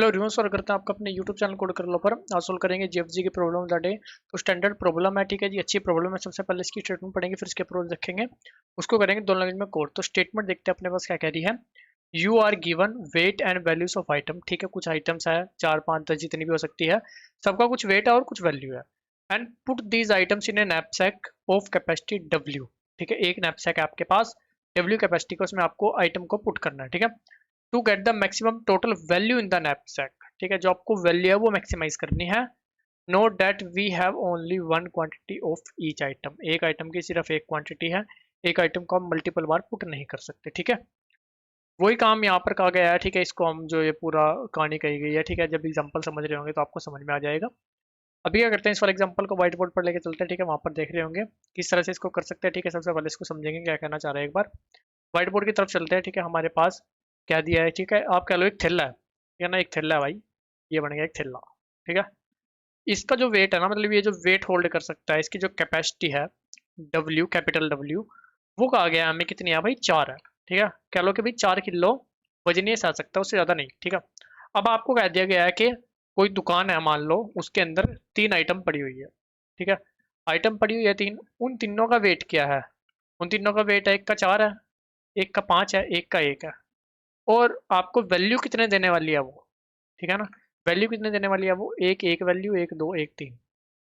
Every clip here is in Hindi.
हेलो एवरीवन, स्वागत करते हैं आपका अपने यूट्यूब चैनल कोड कर लो पर। आज सोल्व करेंगे जीएफजी की प्रॉब्लम दैट डे। तो स्टैंडर्ड प्रॉब्लम है, ठीक है जी, अच्छी प्रॉब्लम है। सबसे पहले इसकी स्टेटमेंट पढ़ेंगे, फिर इसके प्रोज देखेंगे, उसको करेंगे दोनों लैंग्वेज में कोड। तो स्टेटमेंट देखते हैं अपने पास क्या कह रही है। You are given weight and values of item, ठीक है, कुछ आइटम्स है 4 5 10 जितनी भी हो सकती है, सबका कुछ वेट है और कुछ वैल्यू है। And put these items in A knapsack of capacity W, ठीक है, एक नैपसैक है आपके पास डब्ल्यू कैपेसिटी का, उसमें आपको आइटम को पुट करना है, ठीक है। To get the maximum total value in the knapsack, ठीक है, जो आपको वैल्यू है वो मैक्सिमाइज करनी है। Note that we have only one quantity of each item, एक आइटम की सिर्फ एक क्वांटिटी है, एक आइटम को हम मल्टीपल बार पुट नहीं कर सकते, ठीक है। वही काम यहाँ पर कहा गया है, ठीक है। इसको हम जो ये पूरा कहानी कही गई है, ठीक है, जब एग्जांपल समझ रहे होंगे तो आपको समझ में आ जाएगा। अभी क्या करते हैं, इस वाले एग्जांपल को व्हाइट बोर्ड पर लेके चलते हैं, ठीक है, वहां पर देख रहे होंगे किस तरह से इसको कर सकते हैं, ठीक है। सबसे पहले इसको समझेंगे क्या कहना चाह रहे हैं, एक बार व्हाइट बोर्ड की तरफ चलते हैं, ठीक है। हमारे पास क्या दिया है, ठीक है, आप कह लो एक थैला है, ठीक है ना, एक थैला है भाई, ये बन गया एक थैला, ठीक है। इसका जो वेट है ना, मतलब ये जो वेट होल्ड कर सकता है, इसकी जो कैपेसिटी है डब्ल्यू, कैपिटल डब्ल्यू, वो कहा गया हमें कितनी है भाई, 4 है, ठीक है। कह लो कि भाई 4 किलो वजनीय से आ सकता है, उससे ज़्यादा नहीं, ठीक है। अब आपको कह दिया गया है कि कोई दुकान है, मान लो उसके अंदर 3 आइटम पड़ी हुई है, ठीक है। आइटम पड़ी हुई है 3, उन तीनों का वेट क्या है, उन तीनों का वेट है, एक का 4 है, एक का 5 है, एक का 1 है। और आपको वैल्यू कितने देने वाली है वो, ठीक है ना, वैल्यू कितने देने वाली है वो, एक एक वैल्यू, एक दो एक तीन।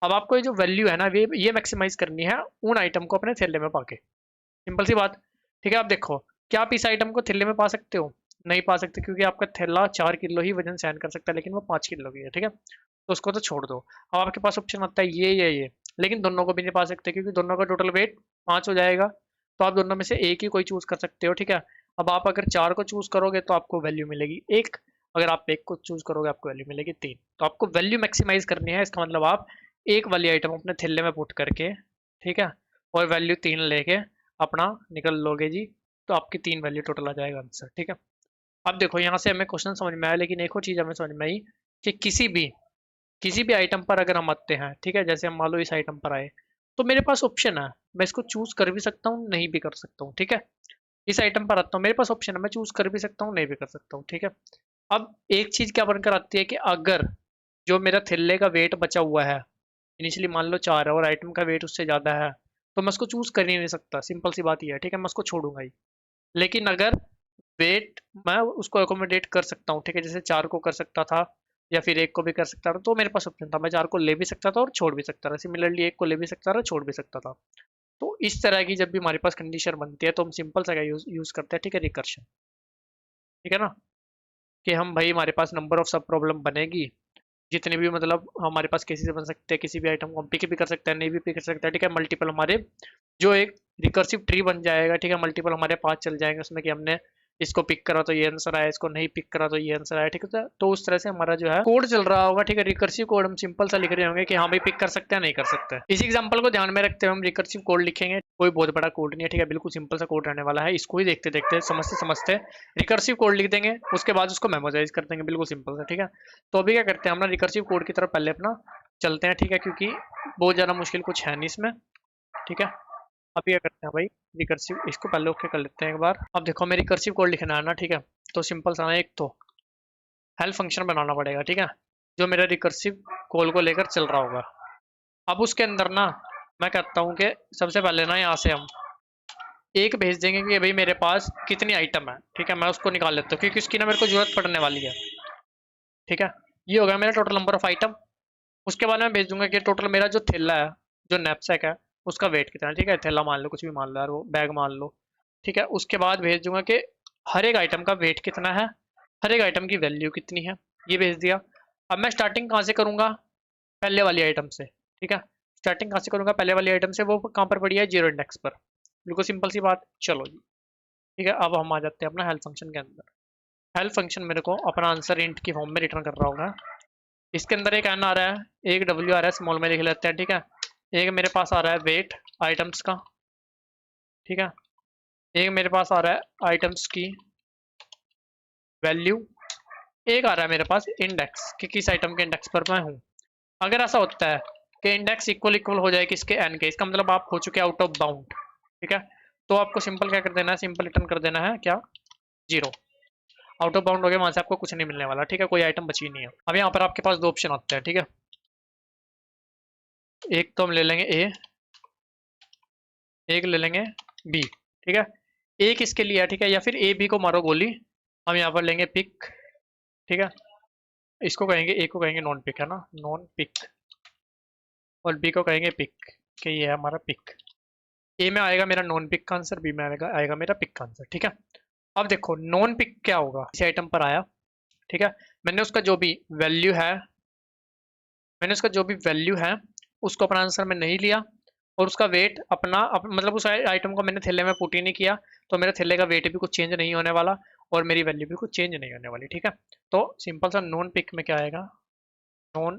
अब आपको ये जो वैल्यू है ना, ये मैक्सिमाइज करनी है उन आइटम को अपने थैले में पाके, सिंपल सी बात, ठीक है। आप देखो, क्या आप इस आइटम को थैले में पा सकते हो, नहीं पा सकते, क्योंकि आपका थैला 4 किलो ही वजन सहन कर सकता है, लेकिन वो 5 किलो की है, ठीक है, तो उसको तो छोड़ दो। अब आपके पास ऑप्शन आता है ये, लेकिन दोनों को भी नहीं पा सकते, क्योंकि दोनों का टोटल वेट 5 हो जाएगा। तो आप दोनों में से एक ही कोई चूज कर सकते हो, ठीक है। अब आप अगर 4 को चूज करोगे तो आपको वैल्यू मिलेगी 1, अगर आप 1 को चूज करोगे आपको वैल्यू मिलेगी 3। तो आपको वैल्यू मैक्सिमाइज करनी है, इसका मतलब आप एक वाली आइटम अपने थैले में पुट करके, ठीक है, और वैल्यू 3 लेके अपना निकल लोगे जी, तो आपकी 3 वैल्यू टोटल आ जाएगा आंसर, ठीक है। अब देखो यहाँ से हमें क्वेश्चन समझ में आया, लेकिन एक और चीज़ हमें समझ में आई कि किसी भी आइटम पर अगर हम आते हैं, ठीक है, जैसे हम मान लो इस आइटम पर आए, तो मेरे पास ऑप्शन है, मैं इसको चूज कर भी सकता हूँ, नहीं भी कर सकता हूँ, ठीक है। इस आइटम पर आता हूँ, मेरे पास ऑप्शन है, मैं चूज कर भी सकता हूँ, नहीं भी कर सकता हूँ, ठीक है। अब एक चीज क्या बनकर आती है कि अगर जो मेरा थैले का वेट बचा हुआ है, इनिशियली मान लो 4 है और आइटम का वेट उससे ज्यादा है, तो मैं उसको चूज कर ही नहीं सकता, सिंपल सी बात ये है, ठीक है, मैं उसको छोड़ूंगा ही। लेकिन अगर वेट मैं उसको अकोमोडेट कर सकता हूँ, ठीक है, जैसे 4 को कर सकता था या फिर 1 को भी कर सकता था, तो मेरे पास ऑप्शन था, मैं 4 को ले भी सकता था और छोड़ भी सकता था, सिमिलरली 1 को ले भी सकता था, छोड़ भी सकता था। तो इस तरह की जब भी हमारे पास कंडीशन बनती है, तो हम सिंपल सा क्या यूज करते हैं, ठीक है, रिकर्शन, ठीक है ना, कि हम भाई हमारे पास नंबर ऑफ सब प्रॉब्लम बनेगी, जितने भी मतलब हमारे पास केसेस बन सकते हैं, किसी भी आइटम को हम पिक भी कर सकते हैं, नहीं भी पिक कर सकते हैं, ठीक है। मल्टीपल हमारे जो एक रिकर्सिव ट्री बन जाएगा, ठीक है, मल्टीपल हमारे पास चल जाएंगे उसमें कि हमने इसको पिक करा तो ये आंसर आया, इसको नहीं पिक करा तो ये आंसर आया, ठीक है। तो उस तरह से हमारा जो है कोड चल रहा होगा, ठीक है, रिकर्सिव कोड हम सिंपल सा लिख रहे होंगे कि हाँ भाई पिक कर सकते हैं, नहीं कर सकते हैं। इस एग्जांपल को ध्यान में रखते हुए हम रिकर्सिव कोड लिखेंगे, कोई बहुत बड़ा कोड नहीं है, ठीक है, बिल्कुल सिंपल सा कोड रहने वाला है। इसको ही देखते देखते समझते समझते रिकर्सिव कोड लिख देंगे, उसके बाद उसको मेमोराइज कर देंगे, बिल्कुल सिंपल सा, ठीक है। तो अभी क्या करते हैं, हम ना रिकर्सिव कोड की तरफ पहले अपना चलते हैं, ठीक है, क्योंकि बहुत ज़्यादा मुश्किल कुछ है नहीं इसमें, ठीक है। अभी क्या करते हैं भाई, रिकर्सिव इसको पहले ओके कर लेते हैं एक बार। अब देखो हमें रिकर्सिव कोड लिखना है ना, ठीक है, तो सिंपल सा एक तो हेल्प फंक्शन बनाना पड़ेगा, ठीक है, जो मेरा रिकर्सिव कॉल को लेकर चल रहा होगा। अब उसके अंदर ना मैं कहता हूँ कि सबसे पहले ना यहाँ से हम एक भेज देंगे कि भाई मेरे पास कितनी आइटम है, ठीक है, मैं उसको निकाल लेता हूँ क्योंकि उसकी ना मेरे को जरूरत पड़ने वाली है, ठीक है। ये हो गया मेरा टोटल नंबर ऑफ आइटम। उसके बाद मैं भेज दूंगा कि टोटल मेरा जो थैला है, जो नैपसैक है, उसका वेट कितना है, ठीक है, थैला मान लो, कुछ भी मान लो यार, वो बैग मान लो, ठीक है। उसके बाद भेज दूंगा कि हर एक आइटम का वेट कितना है, हर एक आइटम की वैल्यू कितनी है, ये भेज दिया। अब मैं स्टार्टिंग कहाँ से करूँगा, पहले वाली आइटम से, ठीक है। स्टार्टिंग कहाँ से करूँगा, पहले वाली आइटम से, वो कहाँ पर पड़ी है, 0 इंडेक्स पर, बिल्कुल सिंपल सी बात, चलो जी, ठीक है। अब हम आ जाते हैं अपना हेल्प फंक्शन के अंदर। हेल्प फंक्शन मेरे को अपना आंसर इंट की फॉर्म में रिटर्न कर रहा होगा। इसके अंदर एक एन आ रहा है, एक डब्ल्यू आ रहा है, स्मॉल में लिख लेते हैं, ठीक है। एक मेरे पास आ रहा है वेट आइटम्स का, ठीक है। एक मेरे पास आ रहा है आइटम्स की वैल्यू, एक आ रहा है मेरे पास इंडेक्स कि किस आइटम के इंडेक्स पर मैं हूँ। अगर ऐसा होता है कि इंडेक्स इक्वल इक्वल हो जाए किसके, एन के, इसका मतलब आप हो चुके आउट ऑफ बाउंड, ठीक है। तो आपको सिंपल क्या कर देना है, सिंपल रिटर्न कर देना है क्या, 0। आउट ऑफ बाउंड हो गया, वहां से आपको कुछ नहीं मिलने वाला, ठीक है, कोई आइटम बची नहीं है। अब यहाँ पर आपके पास दो ऑप्शन आते हैं, ठीक है, एक तो हम ले लेंगे ए, एक ले लेंगे बी, ठीक है, एक इसके लिए है, ठीक है, या फिर ए बी को मारो गोली। हम यहाँ पर लेंगे पिक, ठीक है, इसको कहेंगे, ए को कहेंगे नॉन पिक, है ना, नॉन पिक, और बी को कहेंगे पिक, कि ये है हमारा पिक। ए में आएगा मेरा नॉन पिक का आंसर, बी में आएगा मेरा पिक का आंसर, ठीक है। अब देखो नॉन पिक क्या होगा, इसी आइटम पर आया, ठीक है, मैंने उसका जो भी वैल्यू है, उसको अपना आंसर में नहीं लिया, और उसका वेट मतलब उस आइटम को मैंने थैले में पुट ही नहीं किया, तो मेरे थैले का वेट भी कुछ चेंज नहीं होने वाला, और मेरी वैल्यू भी कुछ चेंज नहीं होने वाली, ठीक है। तो सिंपल सा नॉन पिक में क्या आएगा, नॉन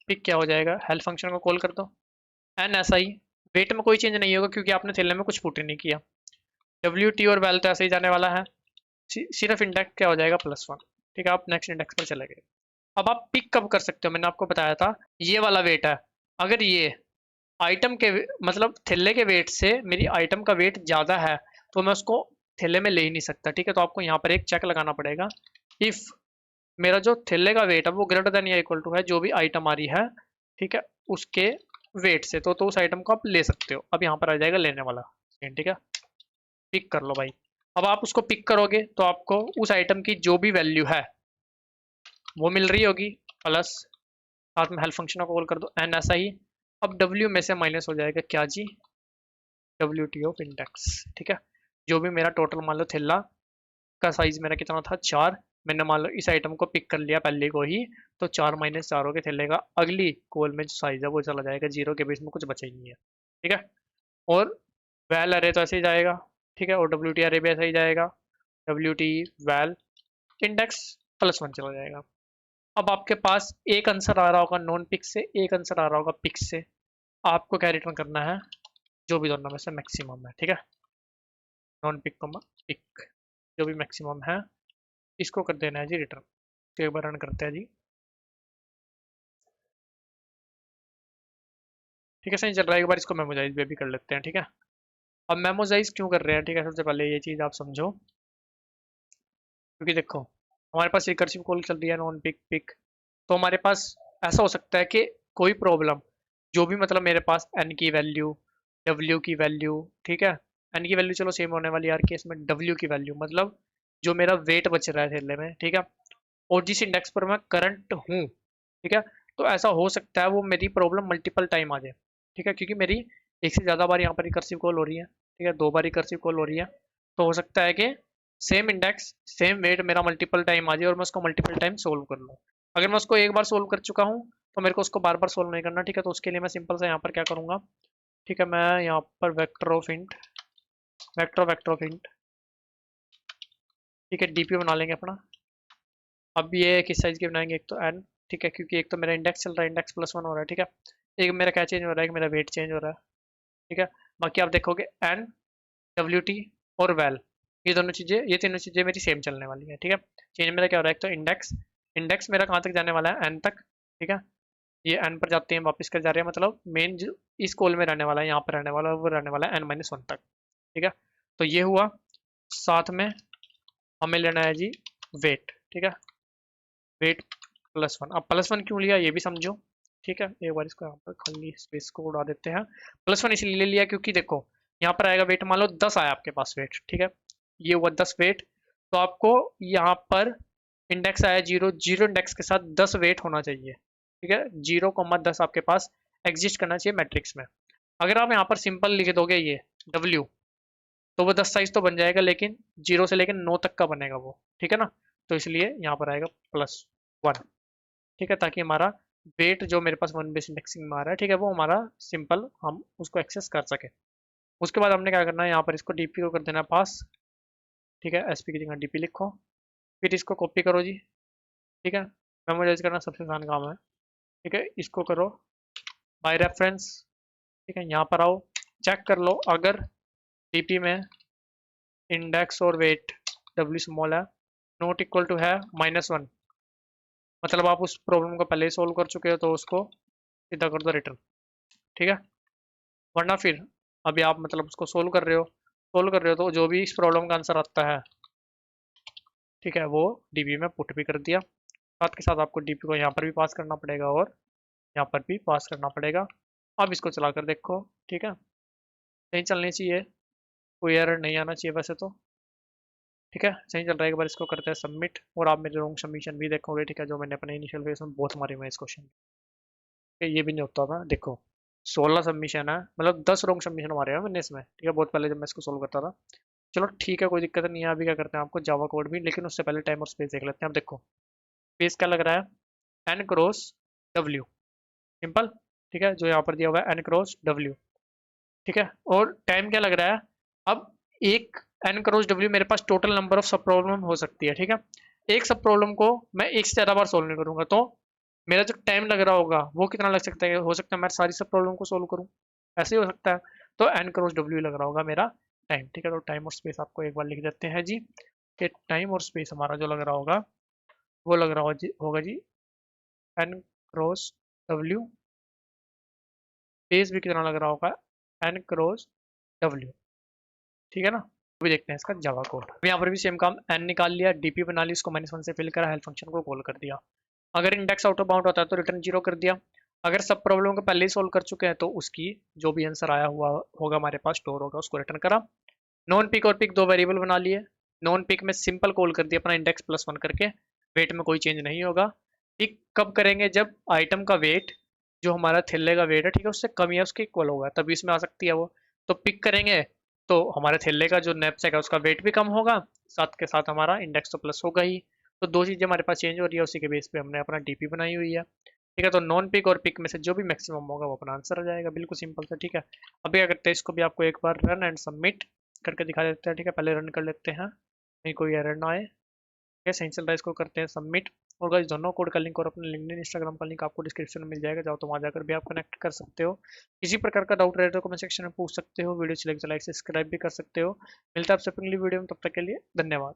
पिक क्या हो जाएगा, हेल्प फंक्शन को कॉल कर दो, एन ऐसा ही, वेट में कोई चेंज नहीं होगा क्योंकि आपने थैले में कुछ पुट ही नहीं किया, डब्ल्यू टी और वैल तो ऐसे ही जाने वाला है, सिर्फ इंडेक्स क्या हो जाएगा +1, ठीक है, आप नेक्स्ट इंडेक्स पर चले गए। अब आप पिक कब कर सकते हो, मैंने आपको बताया था ये वाला वेट है, अगर ये आइटम के मतलब थैले के वेट से मेरी आइटम का वेट ज़्यादा है तो मैं उसको थैले में ले ही नहीं सकता, ठीक है, तो आपको यहाँ पर एक चेक लगाना पड़ेगा, इफ़ मेरा जो थैले का वेट है वो ग्रेटर देन या इक्वल टू है जो भी आइटम आ रही है, ठीक है, उसके वेट से, तो उस आइटम को आप ले सकते हो। अब यहाँ पर आ जाएगा लेने वाला, ठीक है, पिक कर लो भाई। अब आप उसको पिक करोगे तो आपको उस आइटम की जो भी वैल्यू है वो मिल रही होगी, प्लस साथ में हेल्प फंक्शन को कॉल कर दो, एन ऐसा ही। अब डब्ल्यू में से माइनस हो जाएगा क्या जी, डब्ल्यू टी ऑफ इंडेक्स, ठीक है, जो भी मेरा टोटल मान लो थैला का साइज मेरा कितना था 4, मैंने मान लो इस आइटम को पिक कर लिया पहले को ही, तो 4 - 4 के थैले का अगली कॉल में जो साइज है वो चला जाएगा 0 के बेस में, कुछ बचा ही नहीं है, ठीक है। और वैल अरे तो ऐसे ही जाएगा, ठीक है, और डब्ल्यू टी अरे भी ऐसा ही जाएगा, डब्ल्यू टी वैल इंडेक्स +1 चला जाएगा। अब आपके पास एक आंसर आ रहा होगा नॉन पिक से, एक आंसर आ रहा होगा पिक से, आपको क्या रिटर्न करना है, जो भी दोनों में से मैक्सिमम है, ठीक है, नॉन पिक को पिक, जो भी मैक्सिमम है इसको कर देना है जी रिटर्न। तो एक बार रन करते हैं जी, ठीक है, सही चल रहा है, एक बार इसको मेमोजाइज भी कर लेते हैं, ठीक है। अब मेमोजाइज क्यों कर रहे हैं, ठीक है, सबसे पहले ये चीज़ आप समझो, क्योंकि देखो हमारे पास रिकर्सिव कॉल चल रही है नॉन पिक पिक, तो हमारे पास ऐसा हो सकता है कि कोई प्रॉब्लम जो भी मतलब मेरे पास एन की वैल्यू, डब्ल्यू की वैल्यू, ठीक है, एन की वैल्यू चलो सेम होने वाली है हर केस में, डब्ल्यू की वैल्यू मतलब जो मेरा वेट बच रहा है थैले में, ठीक है, और जिस इंडेक्स पर मैं करंट हूँ, ठीक है, तो ऐसा हो सकता है वो मेरी प्रॉब्लम मल्टीपल टाइम आ जाए, ठीक है, क्योंकि मेरी एक से ज़्यादा बार यहाँ पर रिकर्सिव कॉल हो रही है, ठीक है, 2 बार रिकर्सिव कॉल हो रही है, तो हो सकता है कि सेम इंडेक्स सेम वेट मेरा मल्टीपल टाइम आ जाए और मैं उसको मल्टीपल टाइम सोल्व कर लूँ। अगर मैं उसको एक बार सोल्व कर चुका हूँ तो मेरे को उसको बार बार सोल्व नहीं करना, ठीक है, तो उसके लिए मैं सिंपल से यहाँ पर क्या करूँगा, ठीक है, मैं यहाँ पर वेक्टर ऑफ इंट, ठीक है, डीपी बना लेंगे अपना। अब ये किस साइज की बनाएंगे, एक तो एन, ठीक है, क्योंकि एक तो मेरा इंडेक्स चल रहा है, इंडेक्स +1 हो रहा है, ठीक है, एक मेरा क्या चेंज हो रहा है, एक मेरा वेट चेंज हो रहा है, ठीक है, बाकी आप देखोगे एन, डब्ल्यू टी और वैल, ये दोनों चीज़ें, ये तीनों चीज़ें मेरी सेम चलने वाली है, ठीक है। चेंज मेरा क्या हो रहा है, एक तो इंडेक्स, इंडेक्स मेरा कहाँ तक जाने वाला है, एन तक, ठीक है, ये एन पर जाते हैं वापस कर जा रहे हैं, मतलब मेन जो इस कॉल में रहने वाला है, यहाँ पर रहने वाला है, वो रहने वाला है n-1 तक, ठीक है। तो ये हुआ, साथ में हमें लेना है जी वेट, ठीक है, वेट +1। अब +1 क्यों लिया ये भी समझो, ठीक है, एक बार इसको यहाँ पर खाली स्पेस को उड़ा देते हैं। +1 इसलिए लिया क्योंकि देखो यहाँ पर आएगा वेट, मान लो 10 आया आपके पास वेट, ठीक है, ये हुआ 10 वेट, तो आपको यहाँ पर इंडेक्स आया 0, 0 इंडेक्स के साथ 10 वेट होना चाहिए, ठीक है, 0,10 आपके पास एग्जिस्ट करना चाहिए मैट्रिक्स में। अगर आप यहाँ पर सिंपल लिख दोगे ये W, तो वो 10 साइज तो बन जाएगा, लेकिन 0 से लेकर 9 तक का बनेगा वो, ठीक है ना, तो इसलिए यहाँ पर आएगा +1, ठीक है, ताकि हमारा वेट जो मेरे पास 1 बेस इंडेक्सिंग में आ रहा है, ठीक है, वो हमारा सिंपल हम उसको एक्सेस कर सके। उसके बाद हमने क्या करना है, यहाँ पर इसको डीपी को कर देना पास, ठीक है, एसपी की जगह डीपी लिखो, फिर इसको कॉपी करो जी, ठीक है, मेमोराइज करना सबसे आसान काम है, ठीक है, इसको करो बाय रेफरेंस, ठीक है, यहाँ पर आओ, चेक कर लो अगर डीपी में इंडेक्स और वेट डब्ल्यू स्मॉल है, नॉट इक्वल टू है -1, मतलब आप उस प्रॉब्लम को पहले ही सोल्व कर चुके हो, तो उसको सीधा कर दो रिटर्न, ठीक है, वरना फिर अभी आप मतलब उसको सोल्व कर रहे हो तो जो भी इस प्रॉब्लम का आंसर आता है, ठीक है, वो डीबी में पुट भी कर दिया। साथ के साथ आपको डीपी को यहाँ पर भी पास करना पड़ेगा और यहाँ पर भी पास करना पड़ेगा। अब इसको चला कर देखो, ठीक है, सही चलनी चाहिए, कोई एरर नहीं आना चाहिए वैसे तो। ठीक है, सही चल रहा है। एक बार इसको करते हैं सबमिट और आप मेरे रॉन्ग सबमिशन भी देखोगे, ठीक है, जो मैंने अपने इनिशियल फेज में बहुत मारे हुए इस क्वेश्चन। ये भी नहीं होता था, देखो 16 सबमिशन है, मतलब 10 रॉन्ग सबमिशन मारे हैं मैंने इसमें, ठीक है, बहुत पहले जब मैं इसको सोल्व करता था। चलो ठीक है, कोई दिक्कत नहीं है। अभी क्या करते हैं, आपको जावा कोड भी, लेकिन उससे पहले टाइम और स्पेस देख लेते हैं। अब देखो स्पेस क्या लग रहा है, एन क्रॉस डब्ल्यू, सिंपल, ठीक है, जो यहाँ पर दिया हुआ है एन क्रॉस डब्ल्यू, ठीक है, और टाइम क्या लग रहा है। अब एक एन क्रॉस डब्ल्यू मेरे पास टोटल नंबर ऑफ सब प्रॉब्लम हो सकती है, ठीक है, एक सब प्रॉब्लम को मैं एक से ज़्यादा बार सोल्व नहीं करूंगा, तो मेरा जो टाइम लग रहा होगा वो कितना लग सकता है, हो सकता है मैं सारी सब प्रॉब्लम को सोल्व करूँ, ऐसे ही हो सकता है। तो एन क्रॉस डब्ल्यू लग रहा होगा मेरा टाइम, ठीक है, तो टाइम और स्पेस आपको एक बार लिख देते हैं जी, कि टाइम और स्पेस हमारा जो लग रहा होगा वो लग रहा होगा G N cross W, space भी कितना लग रहा होगा एन क्रॉस डब्ल्यू, ठीक है ना। अभी देखते हैं इसका जावा कोड। यहाँ पर भी सेम काम, एन निकाल लिया, डीपी बना ली, इसको -1 से फिल करा, हेल्प फंक्शन को कॉल कर दिया। अगर इंडेक्स आउट ऑफ बाउंड होता है तो रिटर्न 0 कर दिया। अगर सब प्रॉब्लम को पहले ही सोल्व कर चुके हैं तो उसकी जो भी आंसर आया हुआ होगा हमारे पास स्टोर होगा, उसको रिटर्न करा। नॉन पिक और पिक दो वेरिएबल बना लिए। नॉन पिक में सिंपल कॉल कर दिया अपना इंडेक्स +1 करके, वेट में कोई चेंज नहीं होगा। पिक कब करेंगे, जब आइटम का वेट जो हमारा थैले का वेट है, ठीक है, उससे कम या उसके इक्वल होगा, तभी इसमें आ सकती है वो। तो पिक करेंगे तो हमारे थैले का जो नैपसैक है उसका वेट भी कम होगा, साथ के साथ हमारा इंडेक्स तो प्लस होगा ही। तो दो चीज़ें हमारे पास चेंज हो रही है, उसी के बेस पे हमने अपना डीपी बनाई हुई है, ठीक है। तो नॉन पिक और पिक में से जो भी मैक्सिमम होगा वो अपना आंसर आ जाएगा, बिल्कुल सिंपल सा, ठीक है। अभी क्या करते हैं, इसको भी आपको एक बार रन एंड सबमिट करके दिखा देते हैं, ठीक है, पहले रन कर लेते हैं, नहीं कोई एरर ना आए। ये सही चल रहा है, इसको करते हैं सबमिट। और गाइस दोनों कोड का लिंक और अपने लिंक्डइन इंस्टाग्राम का लिंक आपको डिस्क्रिप्शन में मिल जाएगा, जाओ तो वहाँ जाकर भी आप कनेक्ट कर सकते हो। किसी प्रकार का डाउट रहे तो कमेंट सेक्शन में पूछ सकते हो, वीडियो अच्छी लगे तो लाइक सब्सक्राइब भी कर सकते हो। मिलता है आपसे अगली वीडियो में, तब तक के लिए धन्यवाद।